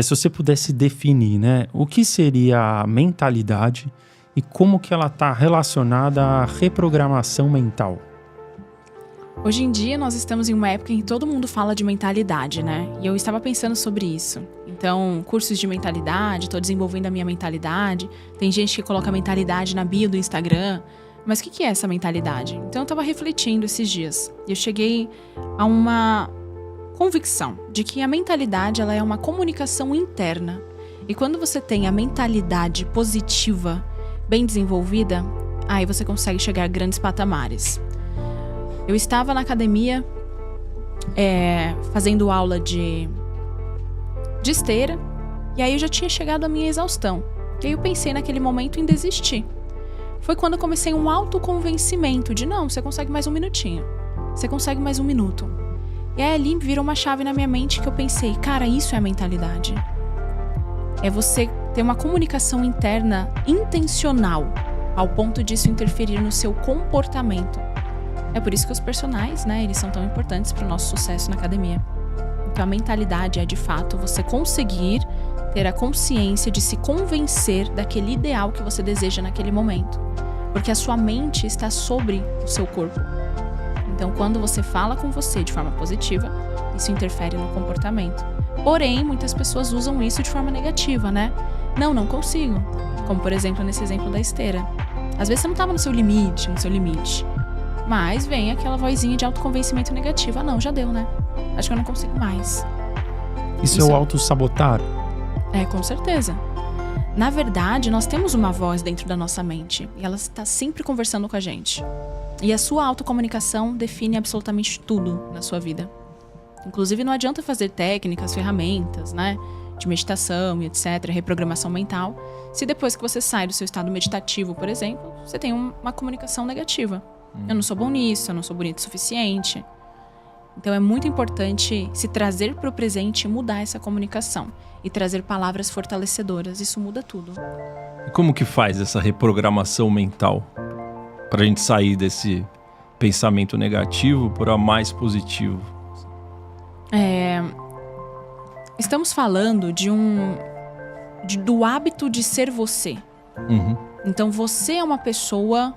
Se você pudesse definir, né, o que seria a mentalidade e como que ela está relacionada à reprogramação mental? Hoje em dia, nós estamos em uma época em que todo mundo fala de mentalidade, né? E eu estava pensando sobre isso. Então, cursos de mentalidade, estou desenvolvendo a minha mentalidade. Tem gente que coloca mentalidade na bio do Instagram. Mas o que é essa mentalidade? Então, eu estava refletindo esses dias. E eu cheguei a uma convicção de que a mentalidade ela é uma comunicação interna. E quando você tem a mentalidade positiva, bem desenvolvida, aí você consegue chegar a grandes patamares. Eu estava na academia fazendo aula de esteira, e aí eu já tinha chegado à minha exaustão. E aí eu pensei naquele momento em desistir. Foi quando eu comecei um autoconvencimento de não, você consegue mais um minutinho. Você consegue mais um minuto. E aí ali virou uma chave na minha mente que eu pensei, cara, isso é a mentalidade. É você ter uma comunicação interna intencional, ao ponto disso interferir no seu comportamento. É por isso que os personagens, né, eles são tão importantes para o nosso sucesso na academia. Então a mentalidade é, de fato, você conseguir ter a consciência de se convencer daquele ideal que você deseja naquele momento. Porque a sua mente está sobre o seu corpo. Então quando você fala com você de forma positiva, isso interfere no comportamento. Porém, muitas pessoas usam isso de forma negativa, né? Não consigo. Como, por exemplo, nesse exemplo da esteira. Às vezes você não estava no seu limite. Mas vem aquela vozinha de autoconvencimento negativa. Não, já deu, né? Acho que eu não consigo mais. Isso é o autossabotar? Com certeza. Na verdade, nós temos uma voz dentro da nossa mente. E ela está sempre conversando com a gente. E a sua autocomunicação define absolutamente tudo na sua vida. Inclusive, não adianta fazer técnicas, ferramentas, né? De meditação e etc., reprogramação mental. Se depois que você sai do seu estado meditativo, por exemplo, você tem uma comunicação negativa. Eu não sou bom nisso, eu não sou bonito o suficiente. Então é muito importante se trazer para o presente e mudar essa comunicação. E trazer palavras fortalecedoras, isso muda tudo. E como que faz essa reprogramação mental? Pra gente sair desse pensamento negativo para mais positivo? Estamos falando do hábito de ser você. Uhum. Então você é uma pessoa,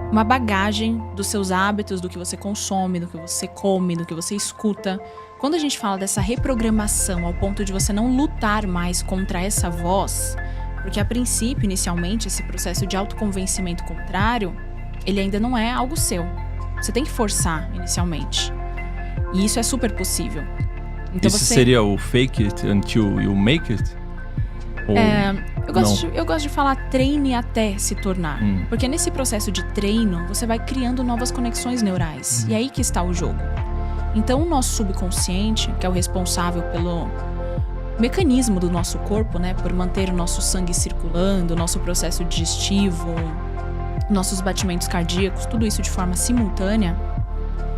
uma bagagem dos seus hábitos, do que você consome, do que você come, do que você escuta. Quando a gente fala dessa reprogramação ao ponto de você não lutar mais contra essa voz, porque a princípio, inicialmente, esse processo de autoconvencimento contrário, ele ainda não é algo seu. Você tem que forçar inicialmente. E isso é super possível. Então isso seria o fake it until you make it? Ou eu gosto de falar treine até se tornar. Porque nesse processo de treino, você vai criando novas conexões neurais. E aí que está o jogo. Então o nosso subconsciente, que é o responsável pelo mecanismo do nosso corpo, né, por manter o nosso sangue circulando, o nosso processo digestivo, nossos batimentos cardíacos, tudo isso de forma simultânea,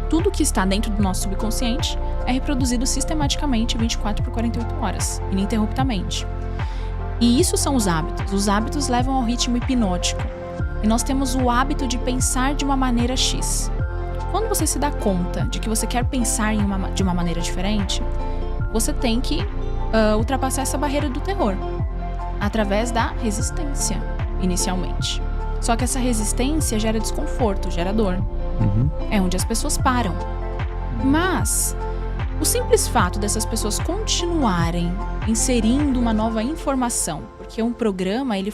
tudo que está dentro do nosso subconsciente é reproduzido sistematicamente 24 por 48 horas, ininterruptamente. E isso são os hábitos. Os hábitos levam ao ritmo hipnótico. E nós temos o hábito de pensar de uma maneira X. Quando você se dá conta de que você quer pensar de uma maneira diferente, você tem que ultrapassar essa barreira do terror, através da resistência, inicialmente. Só que essa resistência gera desconforto, gera dor. É onde as pessoas param. Mas o simples fato dessas pessoas continuarem inserindo uma nova informação, porque um programa ele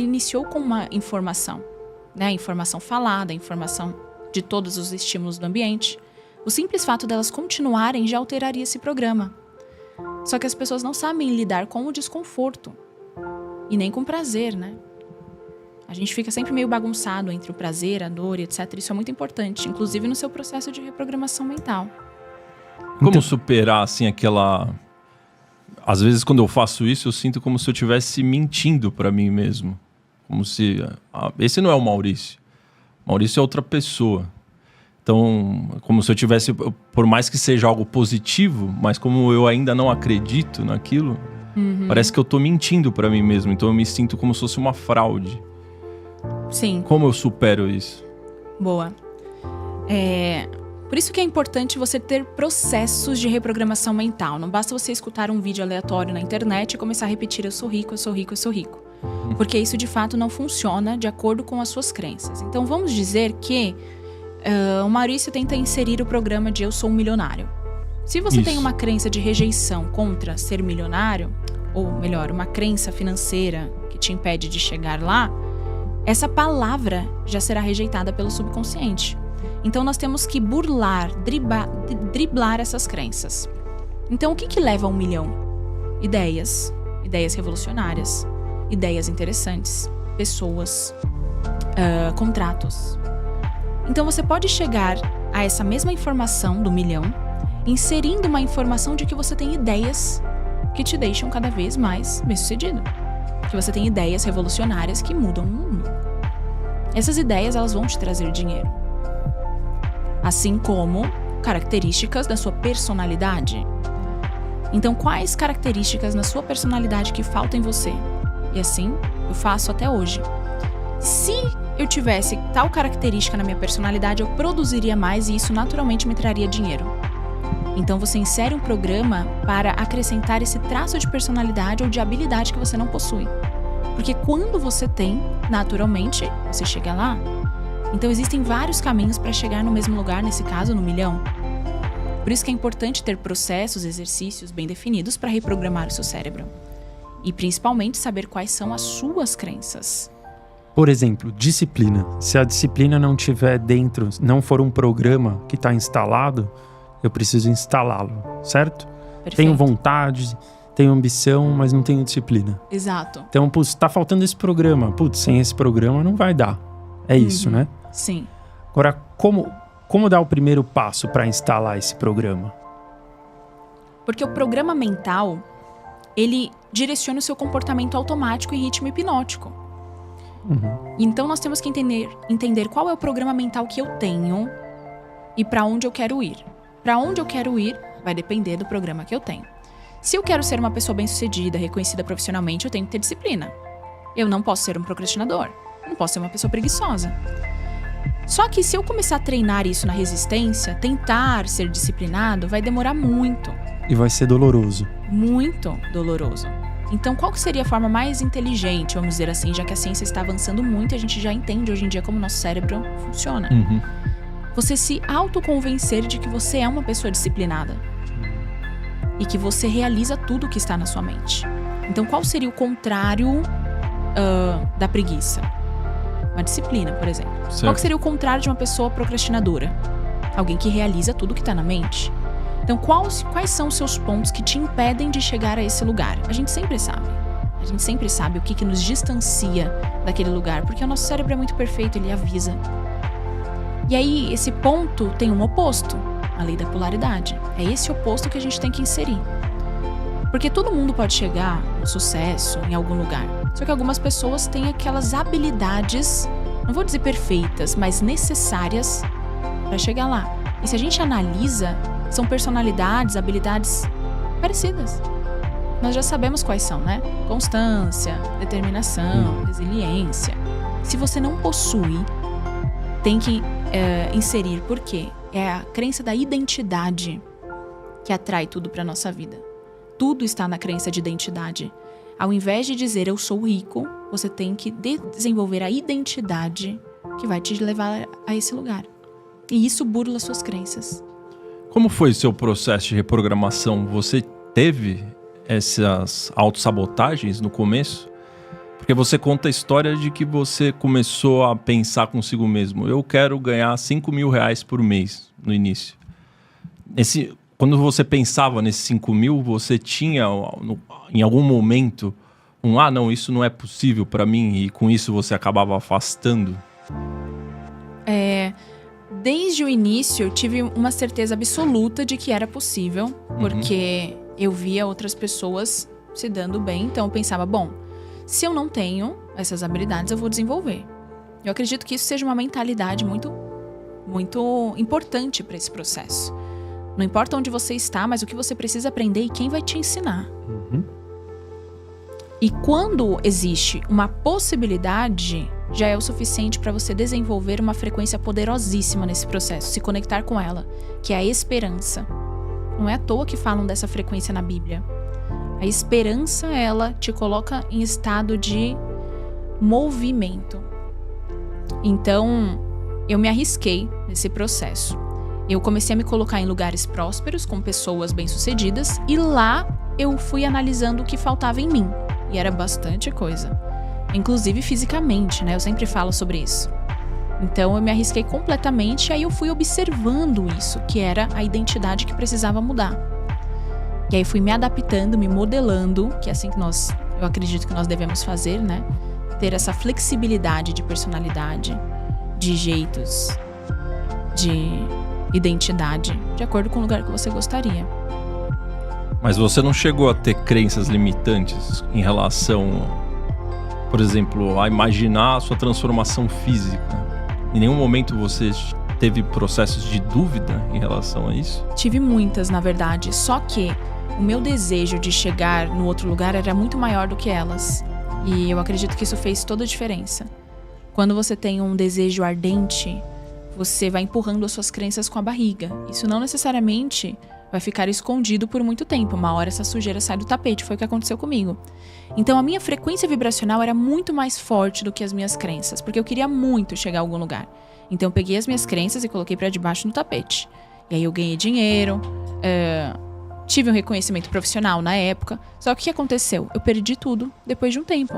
iniciou com uma informação, né? Informação falada, informação de todos os estímulos do ambiente. O simples fato delas continuarem já alteraria esse programa. Só que as pessoas não sabem lidar com o desconforto e nem com o prazer, né? A gente fica sempre meio bagunçado entre o prazer, a dor e etc. Isso é muito importante, inclusive no seu processo de reprogramação mental. Como superar, assim, aquela... Às vezes, quando eu faço isso, eu sinto como se eu estivesse mentindo pra mim mesmo. Como se... Esse não é o Maurício. Maurício é outra pessoa. Então, como se eu tivesse... Por mais que seja algo positivo, mas como eu ainda não acredito naquilo, parece que eu tô mentindo pra mim mesmo. Então, eu me sinto como se fosse uma fraude. Sim. Como eu supero isso? Boa. Por isso que é importante você ter processos de reprogramação mental. Não basta você escutar um vídeo aleatório na internet e começar a repetir eu sou rico, eu sou rico, eu sou rico. Porque isso de fato não funciona de acordo com as suas crenças. Então vamos dizer que o Maurício tenta inserir o programa de eu sou um milionário. Se você tem uma crença de rejeição contra ser milionário, ou melhor, uma crença financeira que te impede de chegar lá, essa palavra já será rejeitada pelo subconsciente. Então nós temos que burlar, driblar essas crenças. Então o que leva a 1 milhão? Ideias revolucionárias, ideias interessantes, pessoas, contratos. Então você pode chegar a essa mesma informação do 1 milhão, inserindo uma informação de que você tem ideias que te deixam cada vez mais bem-sucedido. Que você tem ideias revolucionárias que mudam o mundo. Essas ideias, elas vão te trazer dinheiro. Assim como características da sua personalidade. Então, quais características na sua personalidade que faltam em você? E assim, eu faço até hoje. Se eu tivesse tal característica na minha personalidade, eu produziria mais e isso naturalmente me traria dinheiro. Então, você insere um programa para acrescentar esse traço de personalidade ou de habilidade que você não possui. Porque quando você tem, naturalmente, você chega lá. Então, existem vários caminhos para chegar no mesmo lugar, nesse caso, no 1 milhão. Por isso que é importante ter processos, exercícios bem definidos para reprogramar o seu cérebro. E, principalmente, saber quais são as suas crenças. Por exemplo, disciplina. Se a disciplina não tiver dentro, não for um programa que está instalado, eu preciso instalá-lo, certo? Perfeito. Tenho vontade, tenho ambição, mas não tenho disciplina. Exato. Então, tá faltando esse programa. Sem esse programa não vai dar. É isso, né? Sim. Agora, como dar o primeiro passo para instalar esse programa? Porque o programa mental, ele direciona o seu comportamento automático em ritmo hipnótico. Então, nós temos que entender qual é o programa mental que eu tenho e para onde eu quero ir. Para onde eu quero ir vai depender do programa que eu tenho. Se eu quero ser uma pessoa bem-sucedida, reconhecida profissionalmente, eu tenho que ter disciplina. Eu não posso ser um procrastinador. Eu não posso ser uma pessoa preguiçosa. Só que se eu começar a treinar isso na resistência, tentar ser disciplinado, vai demorar muito. E vai ser doloroso. Muito doloroso. Então, qual que seria a forma mais inteligente, vamos dizer assim, já que a ciência está avançando muito e a gente já entende hoje em dia como o nosso cérebro funciona? Você se autoconvencer de que você é uma pessoa disciplinada. E que você realiza tudo que está na sua mente. Então, qual seria o contrário da preguiça? Uma disciplina, por exemplo. Certo. Qual que seria o contrário de uma pessoa procrastinadora? Alguém que realiza tudo que está na mente. Então, quais são os seus pontos que te impedem de chegar a esse lugar? A gente sempre sabe. A gente sempre sabe o que nos distancia daquele lugar. Porque o nosso cérebro é muito perfeito, ele avisa. E aí, esse ponto tem um oposto. A lei da polaridade. É esse oposto que a gente tem que inserir. Porque todo mundo pode chegar no sucesso em algum lugar. Só que algumas pessoas têm aquelas habilidades, não vou dizer perfeitas, mas necessárias para chegar lá. E se a gente analisa, são personalidades, habilidades parecidas. Nós já sabemos quais são, né? Constância, determinação, resiliência. Se você não possui, tem que inserir. Por quê? É a crença da identidade que atrai tudo para nossa vida. Tudo está na crença de identidade. Ao invés de dizer eu sou rico, você tem que desenvolver a identidade que vai te levar a esse lugar. E isso burla suas crenças. Como foi o seu processo de reprogramação? Você teve essas autossabotagens no começo? Porque você conta a história de que você começou a pensar consigo mesmo. Eu quero ganhar 5 mil reais por mês no início. Quando você pensava nesses 5 mil, você tinha em algum momento não, isso não é possível para mim, e com isso você acabava afastando? Desde o início eu tive uma certeza absoluta de que era possível, porque eu via outras pessoas se dando bem, então eu pensava, se eu não tenho essas habilidades, eu vou desenvolver. Eu acredito que isso seja uma mentalidade muito, muito importante para esse processo. Não importa onde você está, mas o que você precisa aprender e quem vai te ensinar. E quando existe uma possibilidade, já é o suficiente para você desenvolver uma frequência poderosíssima nesse processo, se conectar com ela, que é a esperança. Não é à toa que falam dessa frequência na Bíblia. A esperança, ela te coloca em estado de movimento. Então, eu me arrisquei nesse processo. Eu comecei a me colocar em lugares prósperos, com pessoas bem-sucedidas, e lá eu fui analisando o que faltava em mim. E era bastante coisa. Inclusive fisicamente, né? Eu sempre falo sobre isso. Então eu me arrisquei completamente e aí eu fui observando isso, que era a identidade que precisava mudar. E aí fui me adaptando, me modelando, que é assim que eu acredito que nós devemos fazer, né? Ter essa flexibilidade de personalidade, de jeitos, de identidade, de acordo com o lugar que você gostaria. Mas você não chegou a ter crenças limitantes em relação, por exemplo, a imaginar a sua transformação física? Em nenhum momento você teve processos de dúvida em relação a isso? Tive muitas, na verdade. Só que o meu desejo de chegar no outro lugar era muito maior do que elas. E eu acredito que isso fez toda a diferença. Quando você tem um desejo ardente, você vai empurrando as suas crenças com a barriga. Isso não necessariamente vai ficar escondido por muito tempo. Uma hora essa sujeira sai do tapete, foi o que aconteceu comigo. Então a minha frequência vibracional era muito mais forte do que as minhas crenças, porque eu queria muito chegar a algum lugar. Então eu peguei as minhas crenças e coloquei pra debaixo do tapete. E aí eu ganhei dinheiro, tive um reconhecimento profissional na época. Só que o que aconteceu? Eu perdi tudo depois de um tempo,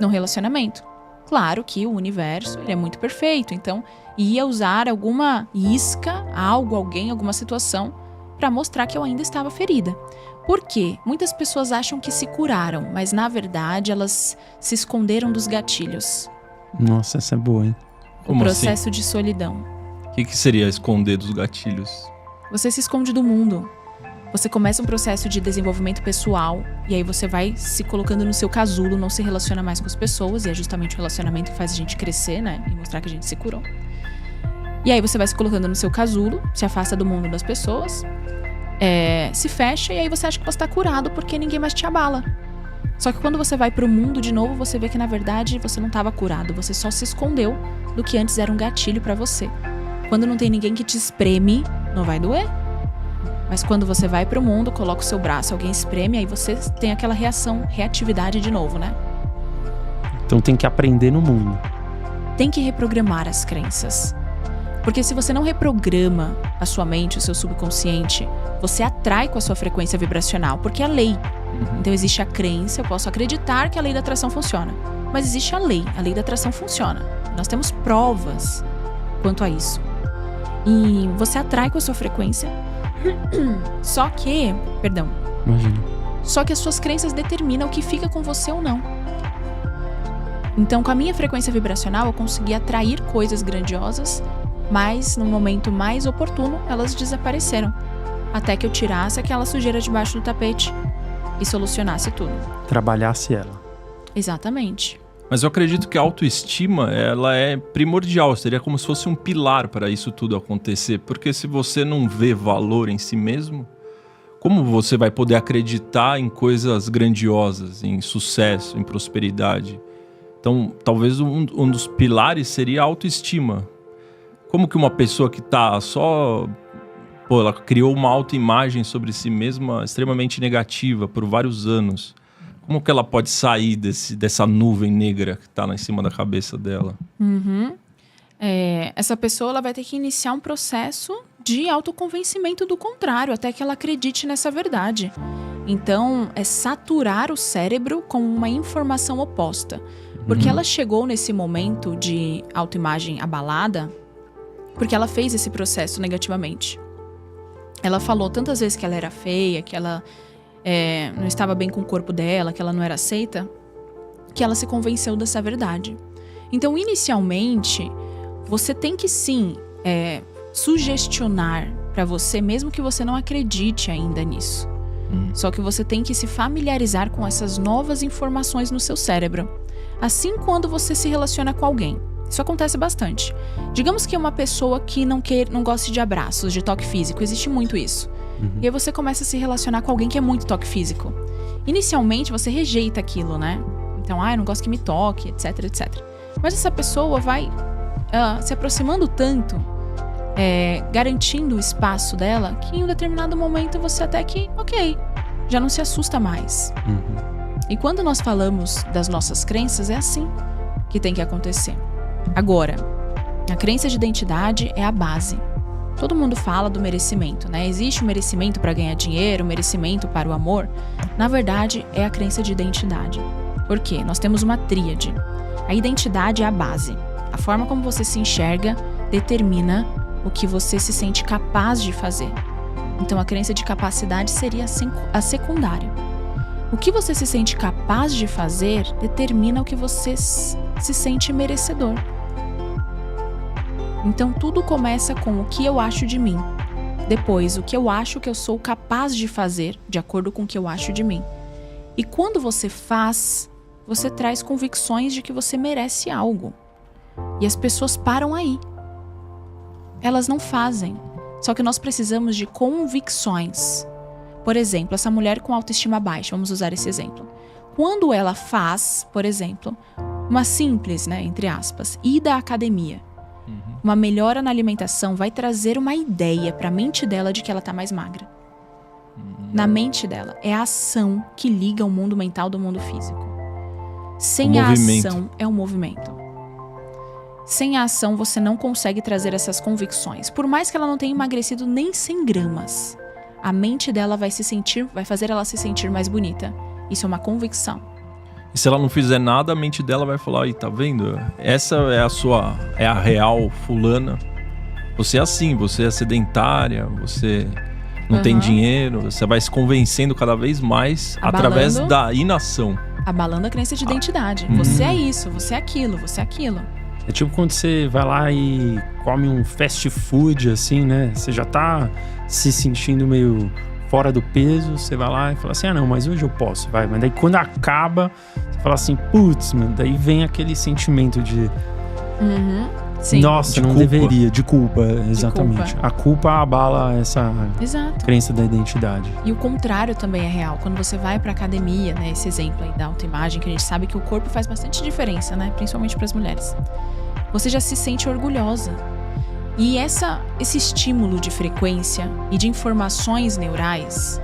num relacionamento. Claro que o universo, ele é muito perfeito, então ia usar alguma isca, algo, alguém, alguma situação para mostrar que eu ainda estava ferida. Por quê? Muitas pessoas acham que se curaram, mas na verdade elas se esconderam dos gatilhos. Nossa, essa é boa, hein? O processo de solidão. O que seria esconder dos gatilhos? Você se esconde do mundo. Você começa um processo de desenvolvimento pessoal e aí você vai se colocando no seu casulo, não se relaciona mais com as pessoas, e é justamente o relacionamento que faz a gente crescer, né? E mostrar que a gente se curou. E aí você vai se colocando no seu casulo, se afasta do mundo das pessoas, se fecha, e aí você acha que você tá curado porque ninguém mais te abala. Só que quando você vai pro mundo de novo, você vê que na verdade você não tava curado, você só se escondeu do que antes era um gatilho pra você. Quando não tem ninguém que te espreme, não vai doer. Mas quando você vai pro mundo, coloca o seu braço, alguém espreme, aí você tem aquela reatividade de novo, né? Então tem que aprender no mundo. Tem que reprogramar as crenças. Porque se você não reprograma a sua mente, o seu subconsciente, você atrai com a sua frequência vibracional, porque é a lei. Então existe a crença, eu posso acreditar que a lei da atração funciona. Mas existe a lei da atração funciona. Nós temos provas quanto a isso. E você atrai com a sua frequência. Só que as suas crenças determinam o que fica com você ou não. Então, com a minha frequência vibracional, eu consegui atrair coisas grandiosas, mas no momento mais oportuno, elas desapareceram. Até que eu tirasse aquela sujeira debaixo do tapete e solucionasse tudo. Trabalhasse ela. Exatamente. Mas eu acredito que a autoestima, ela é primordial, seria como se fosse um pilar para isso tudo acontecer, porque se você não vê valor em si mesmo, como você vai poder acreditar em coisas grandiosas, em sucesso, em prosperidade? Então, talvez um dos pilares seria a autoestima. Como que uma pessoa que tá só... ela criou uma autoimagem sobre si mesma extremamente negativa por vários anos. Como que ela pode sair dessa nuvem negra que tá lá em cima da cabeça dela? Essa pessoa ela vai ter que iniciar um processo de autoconvencimento do contrário, até que ela acredite nessa verdade. Então, é saturar o cérebro com uma informação oposta. Porque ela chegou nesse momento de autoimagem abalada porque ela fez esse processo negativamente. Ela falou tantas vezes que ela era feia, que ela... não estava bem com o corpo dela, que ela não era aceita, que ela se convenceu dessa verdade. Então, inicialmente, você tem que sim sugestionar para você, mesmo que você não acredite ainda nisso. Só que você tem que se familiarizar com essas novas informações no seu cérebro. Assim, quando você se relaciona com alguém. Isso acontece bastante. Digamos que é uma pessoa que não goste de abraços, de toque físico. Existe muito isso. E aí você começa a se relacionar com alguém que é muito toque físico. Inicialmente, você rejeita aquilo, né? Então, eu não gosto que me toque, etc, etc. Mas essa pessoa vai se aproximando tanto, garantindo o espaço dela, que em um determinado momento você até que, ok, já não se assusta mais. E quando nós falamos das nossas crenças, é assim que tem que acontecer. Agora, a crença de identidade é a base. Todo mundo fala do merecimento, né? Existe o merecimento para ganhar dinheiro, o merecimento para o amor. Na verdade, é a crença de identidade. Por quê? Nós temos uma tríade. A identidade é a base. A forma como você se enxerga determina o que você se sente capaz de fazer. Então, a crença de capacidade seria a secundária. O que você se sente capaz de fazer determina o que você se sente merecedor. Então, tudo começa com o que eu acho de mim. Depois, o que eu acho que eu sou capaz de fazer, de acordo com o que eu acho de mim. E quando você faz, você traz convicções de que você merece algo. E as pessoas param aí. Elas não fazem. Só que nós precisamos de convicções. Por exemplo, essa mulher com autoestima baixa, vamos usar esse exemplo. Quando ela faz, por exemplo, uma simples, entre aspas, ida à academia, uma melhora na alimentação vai trazer uma ideia para a mente dela de que ela está mais magra. Na mente dela. É a ação que liga o mundo mental do mundo físico. Sem a ação, é o movimento. Sem a ação, você não consegue trazer essas convicções. Por mais que ela não tenha emagrecido nem 100 gramas, a mente dela vai fazer ela se sentir mais bonita. Isso é uma convicção. E se ela não fizer nada, a mente dela vai falar, aí, tá vendo? Essa é a real fulana. Você é assim, você é sedentária, você não tem dinheiro, você vai se convencendo cada vez mais através da inação. Abalando a crença de identidade. Você é isso, você é aquilo, você é aquilo. É tipo quando você vai lá e come um fast food, assim, né? Você já tá se sentindo meio fora do peso, você vai lá e fala assim, não, mas hoje eu posso, vai. Mas daí quando acaba, você fala assim, putz, mano, daí vem aquele sentimento de... Sim. Nossa, de não culpa. Deveria, de culpa, exatamente. A culpa abala essa crença da identidade. E o contrário também é real. Quando você vai pra academia, né, esse exemplo aí da autoimagem, que a gente sabe que o corpo faz bastante diferença, né, principalmente pras mulheres. Você já se sente orgulhosa. E esse estímulo de frequência e de informações neurais,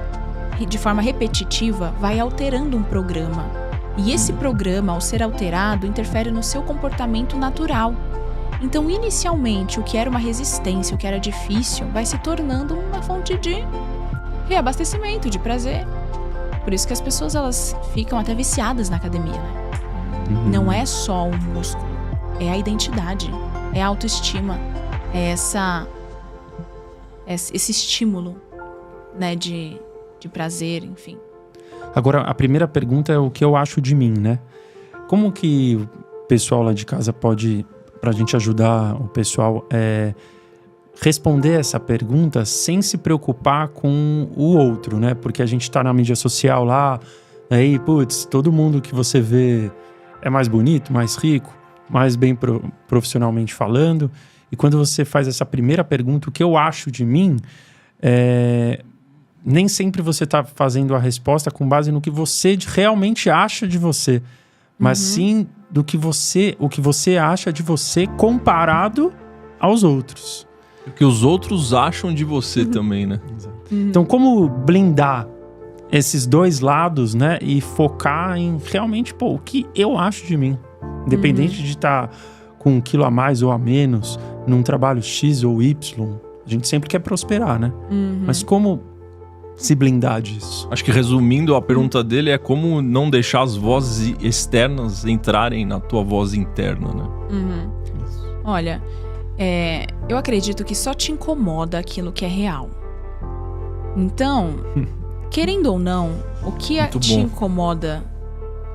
de forma repetitiva, vai alterando um programa. E esse programa, ao ser alterado, interfere no seu comportamento natural. Então, inicialmente, o que era uma resistência, o que era difícil, vai se tornando uma fonte de reabastecimento, de prazer. Por isso que as pessoas, elas ficam até viciadas na academia, né? Não é só o músculo, é a identidade, é a autoestima, é esse estímulo, né, de prazer, enfim. Agora, a primeira pergunta é o que eu acho de mim, né? Como que o pessoal lá de casa pode... Pra gente ajudar o pessoal responder essa pergunta sem se preocupar com o outro, né? Porque a gente tá na mídia social lá, aí, putz, todo mundo que você vê é mais bonito, mais rico, mais bem profissionalmente falando. E quando você faz essa primeira pergunta, o que eu acho de mim, nem sempre você tá fazendo a resposta com base no que você realmente acha de você, mas sim o que você acha de você comparado aos outros. O que os outros acham de você também, né? Então, como blindar esses dois lados, né? E focar em realmente, o que eu acho de mim. Independente de estar com 1 quilo a mais ou a menos, num trabalho X ou Y, a gente sempre quer prosperar, né? Mas como se blindar disso? Acho que resumindo, a pergunta dele é como não deixar as vozes externas entrarem na tua voz interna, né? Olha, eu acredito que só te incomoda aquilo que é real. Então, querendo ou não, o que te incomoda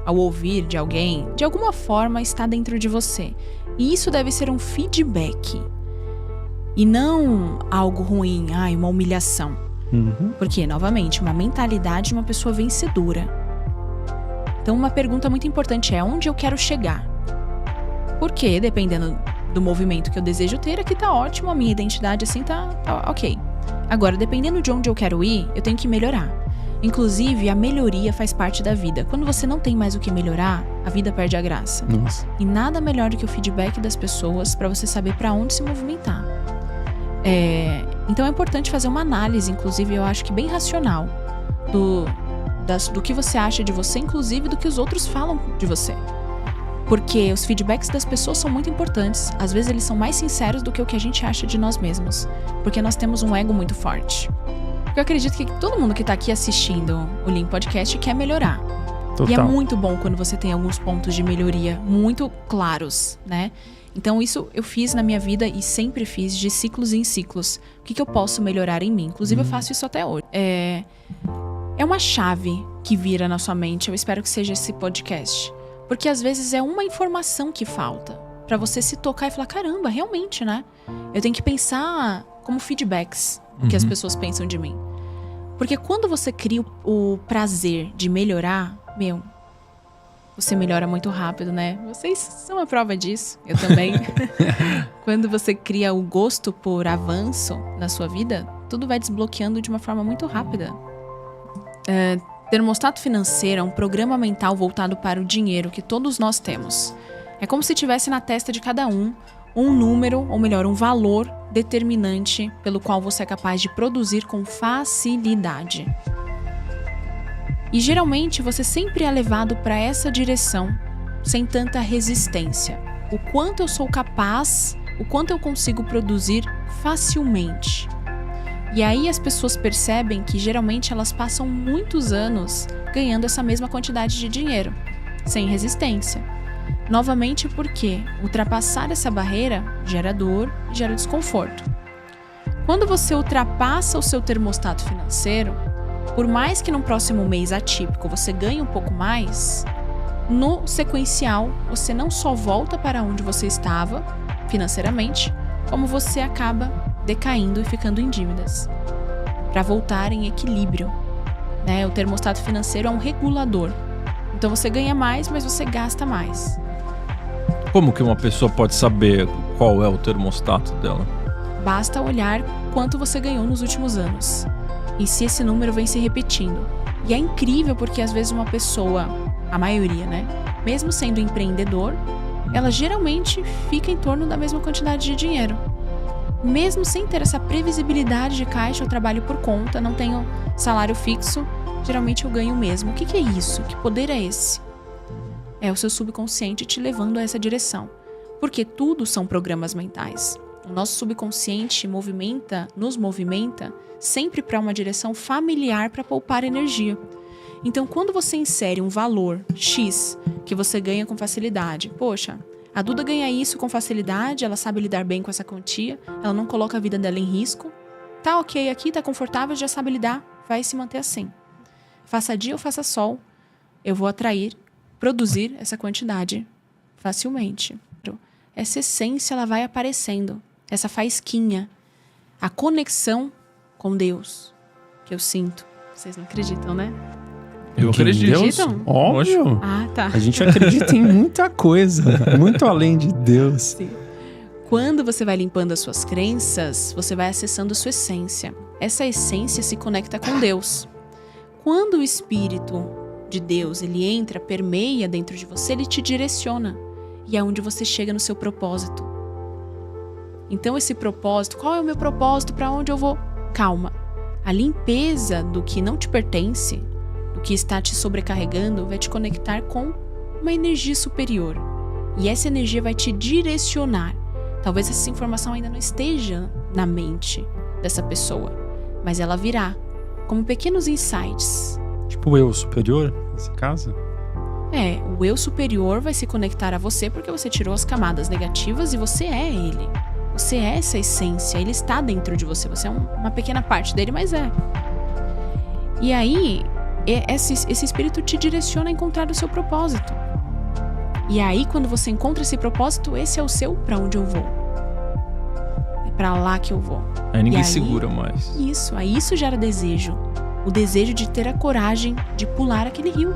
ao ouvir de alguém, de alguma forma está dentro de você. E isso deve ser um feedback. E não algo ruim, uma humilhação. Porque, novamente, uma mentalidade de uma pessoa vencedora. Então, uma pergunta muito importante é: onde eu quero chegar? Porque, dependendo do movimento que eu desejo ter, aqui tá ótimo, a minha identidade assim tá ok. Agora, dependendo de onde eu quero ir, eu tenho que melhorar. Inclusive, a melhoria faz parte da vida. Quando você não tem mais o que melhorar, a vida perde a graça. Nossa. E nada melhor do que o feedback das pessoas para você saber para onde se movimentar. Então é importante fazer uma análise, inclusive eu acho que bem racional, do que você acha de você, inclusive do que os outros falam de você. Porque os feedbacks das pessoas são muito importantes. Às vezes eles são mais sinceros do que o que a gente acha de nós mesmos. Porque nós temos um ego muito forte. Eu acredito que todo mundo que tá aqui assistindo o Lean Podcast quer melhorar. Total. E é muito bom quando você tem alguns pontos de melhoria muito claros, né? Então isso eu fiz na minha vida e sempre fiz de ciclos em ciclos. O que eu posso melhorar em mim? Inclusive eu faço isso até hoje. É uma chave que vira na sua mente. Eu espero que seja esse podcast. Porque às vezes é uma informação que falta pra você se tocar e falar, caramba, realmente, né? Eu tenho que pensar como feedbacks que as pessoas pensam de mim. Porque quando você cria o prazer de melhorar, você melhora muito rápido, né? Vocês são a prova disso, eu também. Quando você cria o gosto por avanço na sua vida, tudo vai desbloqueando de uma forma muito rápida. Termostato financeiro é um programa mental voltado para o dinheiro que todos nós temos. É como se tivesse na testa de cada um número, ou melhor, um valor determinante pelo qual você é capaz de produzir com facilidade. E geralmente você sempre é levado para essa direção, sem tanta resistência. O quanto eu sou capaz, o quanto eu consigo produzir facilmente. E aí as pessoas percebem que geralmente elas passam muitos anos ganhando essa mesma quantidade de dinheiro, sem resistência. Novamente porque ultrapassar essa barreira gera dor e gera desconforto. Quando você ultrapassa o seu termostato financeiro, por mais que no próximo mês atípico você ganhe um pouco mais, no sequencial você não só volta para onde você estava financeiramente, como você acaba decaindo e ficando em dívidas, para voltar em equilíbrio, né? O termostato financeiro é um regulador. Então você ganha mais, mas você gasta mais. Como que uma pessoa pode saber qual é o termostato dela? Basta olhar quanto você ganhou nos últimos anos e se esse número vem se repetindo. E é incrível porque às vezes uma pessoa, a maioria, né, mesmo sendo empreendedor, ela geralmente fica em torno da mesma quantidade de dinheiro. Mesmo sem ter essa previsibilidade de caixa, eu trabalho por conta, não tenho salário fixo, geralmente eu ganho mesmo. O que é isso? Que poder é esse? É o seu subconsciente te levando a essa direção. Porque tudo são programas mentais. O nosso subconsciente nos movimenta sempre para uma direção familiar para poupar energia. Então, quando você insere um valor X que você ganha com facilidade, poxa, a Duda ganha isso com facilidade, ela sabe lidar bem com essa quantia, ela não coloca a vida dela em risco, tá ok aqui, tá confortável, já sabe lidar, vai se manter assim. Faça dia ou faça sol, eu vou produzir essa quantidade facilmente. Essa essência, ela vai aparecendo, essa faísquinha, a conexão com Deus que eu sinto. Vocês não acreditam, né? Eu acredito. Acreditam? Óbvio. Ah, tá. A gente acredita em muita coisa, muito além de Deus. Sim. Quando você vai limpando as suas crenças, você vai acessando a sua essência. Essa essência se conecta com Deus. Quando o Espírito de Deus, ele entra, permeia dentro de você, ele te direciona. E é onde você chega no seu propósito. Então esse propósito, qual é o meu propósito? Para onde eu vou? Calma. A limpeza do que não te pertence, do que está te sobrecarregando, vai te conectar com uma energia superior. E essa energia vai te direcionar. Talvez essa informação ainda não esteja na mente dessa pessoa, mas ela virá como pequenos insights. Tipo o eu superior, nesse caso? O eu superior vai se conectar a você porque você tirou as camadas negativas e você é ele. Você é essa essência, ele está dentro de você. Você é uma pequena parte dele, mas é. E aí, esse espírito te direciona a encontrar o seu propósito. E aí, quando você encontra esse propósito, esse é o seu pra onde eu vou. É pra lá que eu vou. Aí ninguém segura mais. Isso gera desejo. O desejo de ter a coragem de pular aquele rio.